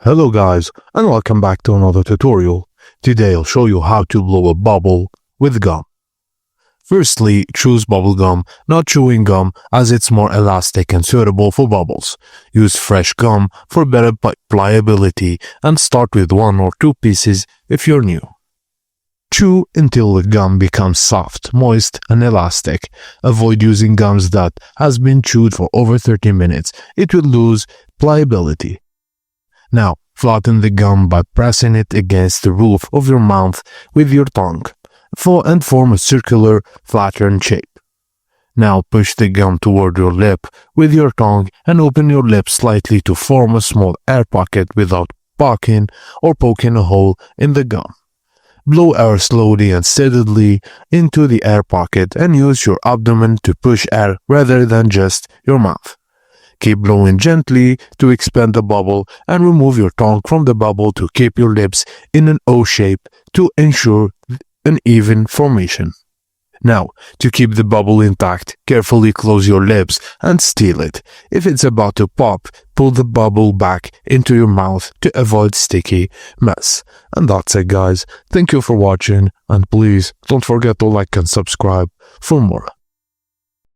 Hello guys, and welcome back to another tutorial. Today I'll show you how to blow a bubble with gum. Firstly, choose bubble gum, not chewing gum, as it's more elastic and suitable for bubbles. Use fresh gum for better pliability and start with 1 or 2 pieces if you're new. Chew until the gum becomes soft, moist, and elastic. Avoid using gums that has been chewed for over 30 minutes. It will lose pliability. Now, flatten the gum by pressing it against the roof of your mouth with your tongue, and form a circular, flattened shape. Now push the gum toward your lip with your tongue and open your lips slightly to form a small air pocket without poking a hole in the gum. Blow air slowly and steadily into the air pocket and use your abdomen to push air rather than just your mouth. Keep blowing gently to expand the bubble and remove your tongue from the bubble to keep your lips in an O shape to ensure an even formation. Now, to keep the bubble intact, carefully close your lips and seal it. If it's about to pop, pull the bubble back into your mouth to avoid sticky mess. And that's it guys. Thank you for watching and please don't forget to like and subscribe for more.